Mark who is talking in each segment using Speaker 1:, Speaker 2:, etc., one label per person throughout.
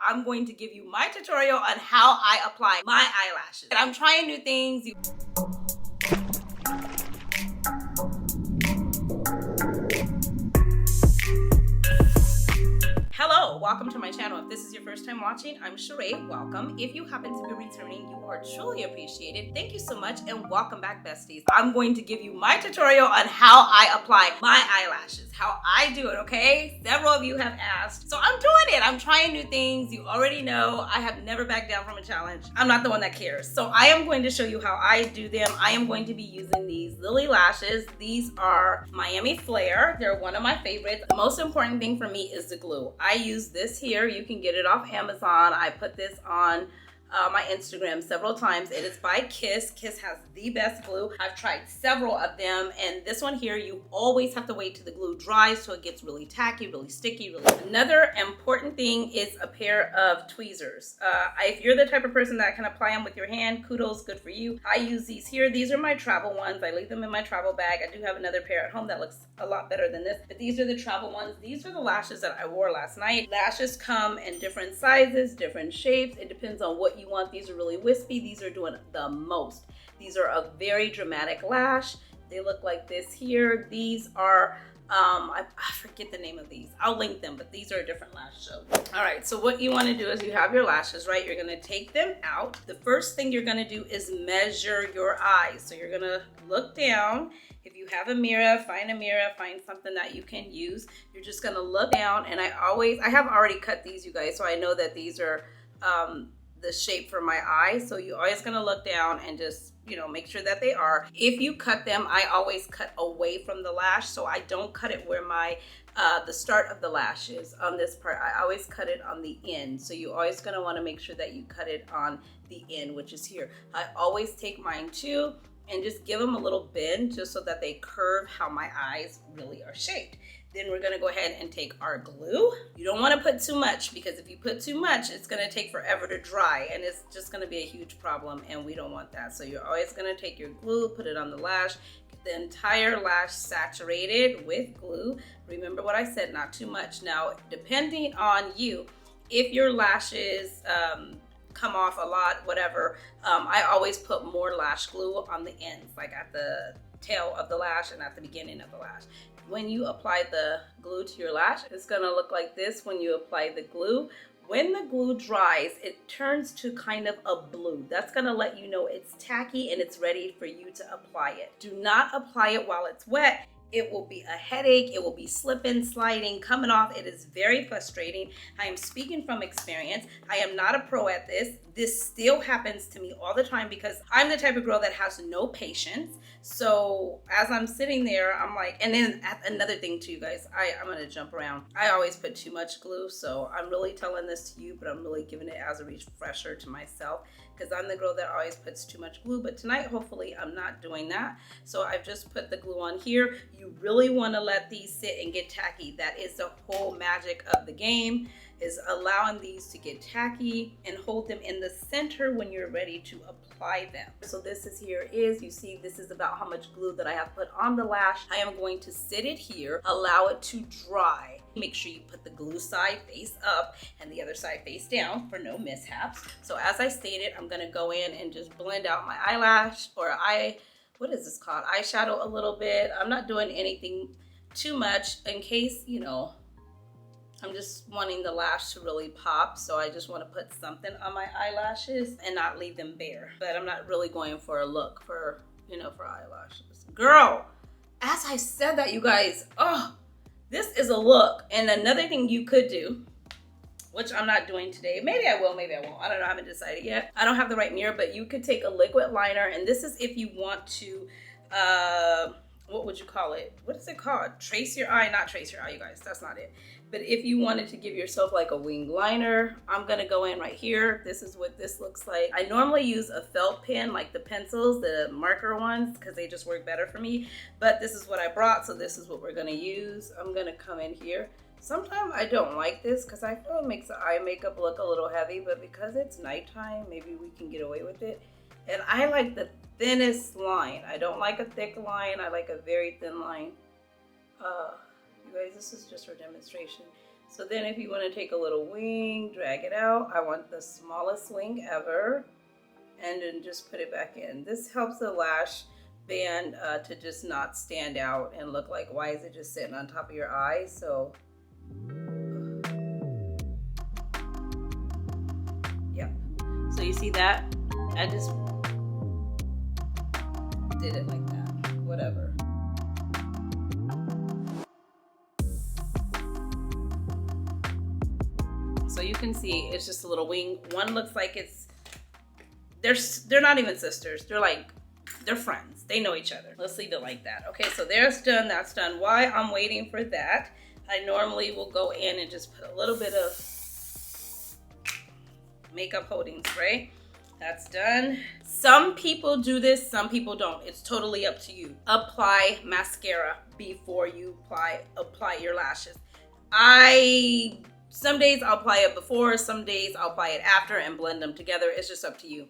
Speaker 1: I'm going to give you my tutorial on how I apply my eyelashes. And I'm trying new things. Hello, welcome to my channel. If this is your first time watching, I'm Cheraye. Welcome. If you happen to be returning, you are truly appreciated. Thank you so much and welcome back, besties. I'm going to give you my tutorial on how I apply my eyelashes, how I do it, okay? Several of you have asked, so I'm doing it. I'm trying new things. You already know I have never backed down from a challenge. I'm not the one that cares. So I am going to show you how I do them. I am going to be using these Lily lashes. These are Miami Flare. They're one of my favorites. The most important thing for me is the glue. I use this here. You can get it off Amazon. I put this on my Instagram several times. It is by Kiss. Kiss has the best glue. I've tried several of them, and this one here, you always have to wait till the glue dries so it gets really tacky, really sticky. Another important thing is a pair of tweezers. If you're the type of person that can apply them with your hand, kudos, good for you. I use these here. These are my travel ones. I leave them in my travel bag. I do have another pair at home that looks a lot better than this, but these are the travel ones. These are the lashes that I wore last night. Lashes come in different sizes, different shapes. It depends on what you want. These are really wispy. These are doing the most. These are a very dramatic lash. They look like this here. These are, I forget the name of these. I'll link them, but these are a different lash show. All right, so what you want to do is you have your lashes, right? You're going to take them out. The first thing you're going to do is measure your eyes. So you're going to look down. If you have a mirror, find something that you can use. You're just going to look down, and I have already cut these, you guys, so I know that these are the shape for my eye. So you're always going to look down and just, make sure that they are. If you cut them, I always cut away from the lash, so I don't cut it where my the start of the lash is on this part. I always cut it on the end. So you're always going to want to make sure that you cut it on the end, which is here. I always take mine too and just give them a little bend just so that they curve how my eyes really are shaped. Then we're gonna go ahead and take our glue. You don't wanna put too much, because if you put too much, it's gonna take forever to dry and it's just gonna be a huge problem, and we don't want that. So you're always gonna take your glue, put it on the lash, get the entire lash saturated with glue. Remember what I said, not too much. Now, depending on you, if your lashes come off a lot, whatever, I always put more lash glue on the ends, like at the tail of the lash and at the beginning of the lash. When you apply the glue to your lash, it's gonna look like this when you apply the glue. When the glue dries, it turns to kind of a blue. That's gonna let you know it's tacky and it's ready for you to apply it. Do not apply it while it's wet. It will be a headache. It will be slipping, sliding, coming off. It is very frustrating. I am speaking from experience. I am not a pro at this. This still happens to me all the time because I'm the type of girl that has no patience. So as I'm sitting there, I'm like, and then another thing too, you guys, I'm gonna jump around. I always put too much glue, so I'm really telling this to you, but I'm really giving it as a refresher to myself, because I'm the girl that always puts too much glue. But tonight, hopefully, I'm not doing that. So I've just put the glue on here. You really want to let these sit and get tacky. That is the whole magic of the game, is allowing these to get tacky and hold them in the center when you're ready to apply them. So this is you see, this is about how much glue that I have put on the lash. I am going to sit it here, allow it to dry. Make sure you put the glue side face up and the other side face down for no mishaps. So as I stated, I'm gonna go in and just blend out my eyelash, or what is this called? Eyeshadow a little bit. I'm not doing anything too much in case, I'm just wanting the lash to really pop. So I just want to put something on my eyelashes and not leave them bare. But I'm not really going for a look for eyelashes. Girl, as I said that, you guys, this is a look. And another thing you could do, which I'm not doing today. Maybe I will, maybe I won't. I don't know, I haven't decided yet. I don't have the right mirror, but you could take a liquid liner, and this is if you want to, what would you call it? What is it called? Trace your eye, not trace your eye, you guys, that's not it. But if you wanted to give yourself like a wing liner, I'm gonna go in right here. This is what this looks like. I normally use a felt pen, like the pencils, the marker ones, because they just work better for me. But this is what I brought, so this is what we're gonna use. I'm gonna come in here. Sometimes I don't like this because I feel it makes the eye makeup look a little heavy, but because it's nighttime, maybe we can get away with it. And I like the thinnest line. I don't like a thick line. I like a very thin line. You guys, this is just for demonstration. So then if you want to take a little wing, drag it out. I want the smallest wing ever. And then just put it back in. This helps the lash band to just not stand out and look like, why is it just sitting on top of your eye? So, yeah. So you see that? I just did it like that, whatever. So you can see it's just a little wing. One looks like it's, they're not even sisters. They're friends. They know each other. Let's leave it like that. Okay, so there's done, that's done. While I'm waiting for that, I normally will go in and just put a little bit of makeup holding spray. That's done. Some people do this, some people don't. It's totally up to you. Apply mascara before you apply your lashes. Some days I'll apply it before, some days I'll apply it after and blend them together. It's just up to you.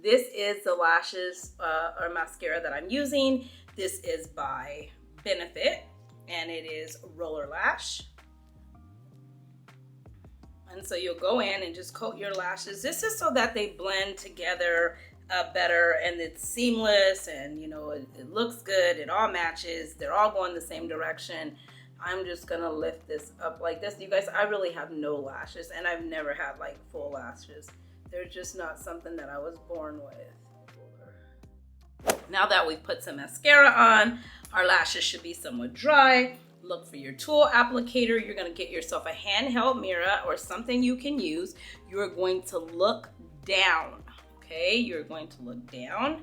Speaker 1: This is the lashes or mascara that I'm using. This is by Benefit and it is Roller Lash. And so you'll go in and just coat your lashes. This is so that they blend together better and it's seamless and you know it looks good, it all matches, they're all going the same direction. I'm just gonna lift this up like this. You guys, I really have no lashes and I've never had like full lashes. They're just not something that I was born with. Now that we've put some mascara on, our lashes should be somewhat dry. Look for your tool applicator. You're gonna get yourself a handheld mirror or something you can use. You're going to look down, okay? You're going to look down.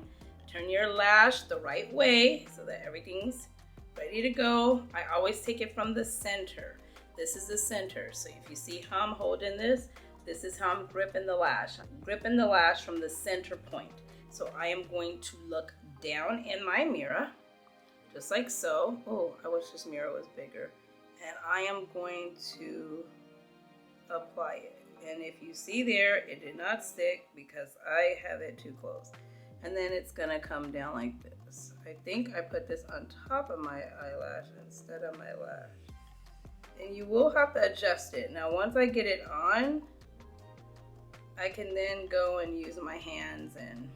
Speaker 1: Turn your lash the right way so that everything's ready to go. I always take it from the center. This is the center. So if you see how I'm holding this, this is how I'm gripping the lash. I'm gripping the lash from the center point. So I am going to look down in my mirror, just like so. Oh, I wish this mirror was bigger. And I am going to apply it. And if you see there, it did not stick because I have it too close. And then it's gonna come down like this. I think I put this on top of my eyelash instead of my lash. And you will have to adjust it. Now, once I get it on, I can then go and use my hands and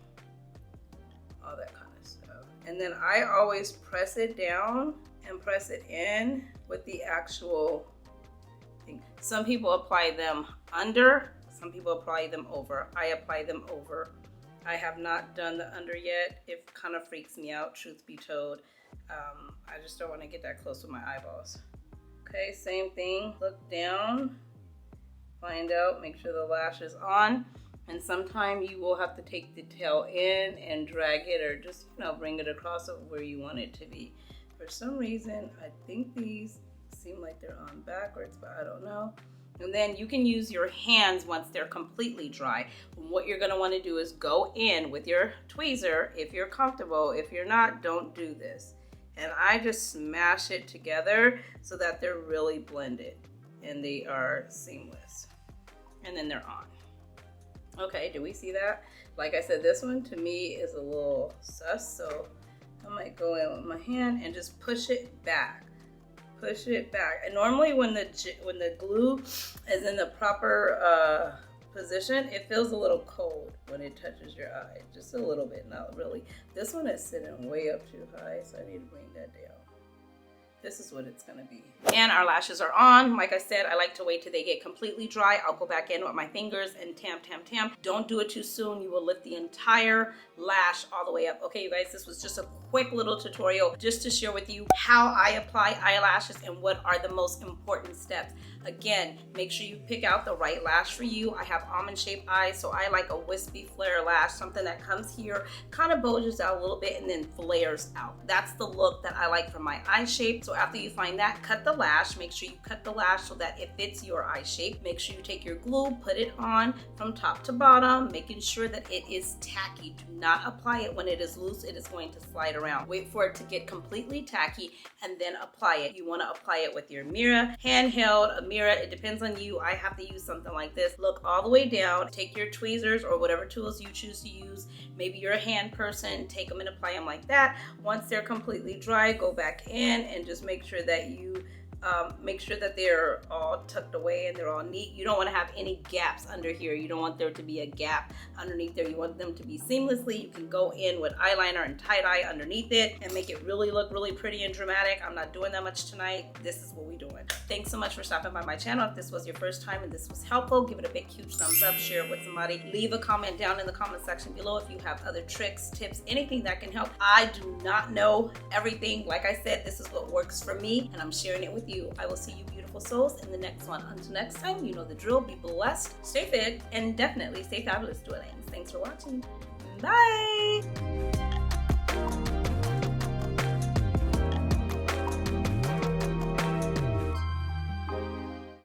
Speaker 1: all that kind of stuff. And then I always press it down and press it in with the actual thing. Some people apply them under, some people apply them over. I apply them over. I have not done the under yet. It kind of freaks me out, truth be told. I just don't want to get that close with my eyeballs. Okay, same thing. Look down, find out, make sure the lash is on. And sometimes you will have to take the tail in and drag it or just, you know, bring it across where you want it to be. For some reason, I think these seem like they're on backwards, but I don't know. And then you can use your hands once they're completely dry. What you're gonna wanna do is go in with your tweezer if you're comfortable. If you're not, don't do this. And I just smash it together so that they're really blended and they are seamless. And then they're on. Okay, do we see that? Like I said, this one to me is a little sus, so I might go in with my hand and just push it back. Push it back. And normally when the glue is in the proper position, it feels a little cold when it touches your eye. Just a little bit, not really. This one is sitting way up too high, so I need to bring that down. This is what it's gonna be. And our lashes are on. Like I said, I like to wait till they get completely dry. I'll go back in with my fingers and tam. Don't do it too soon. You will lift the entire lash all the way up. Okay, you guys, this was just a quick little tutorial just to share with you how I apply eyelashes and what are the most important steps. Again, make sure you pick out the right lash for you. I have almond shaped eyes, so I like a wispy flare lash, something that comes here, kind of bulges out a little bit and then flares out. That's the look that I like for my eye shape. So after you find that, cut the lash. Make sure you cut the lash so that it fits your eye shape. Make sure you take your glue, put it on from top to bottom, making sure that it is tacky. Do not apply it when it is loose. It is going to slide around. Wait for it to get completely tacky and then apply it. You want to apply it with your mirror, handheld, a mirror. It depends on you. I have to use something like this. Look all the way down. Take your tweezers or whatever tools you choose to use. Maybe you're a hand person. Take them and apply them like that. Once they're completely dry, go back in and just make sure that you Make sure that they're all tucked away and they're all neat. You don't want to have any gaps under here. You don't want there to be a gap underneath there. You want them to be seamlessly. You can go in with eyeliner and tie-dye underneath it and make it really look really pretty and dramatic. I'm not doing that much tonight. This is what we're doing. Thanks so much for stopping by my channel. If this was your first time and this was helpful, give it a big huge thumbs up, share it with somebody. Leave a comment down in the comment section below if you have other tricks, tips, anything that can help. I do not know everything. Like I said, this is what works for me and I'm sharing it with you. I will see you beautiful souls in the next one. Until next time, you know the drill. Be blessed, stay fit, and definitely stay fabulous, Dwellings. Thanks for watching. Bye.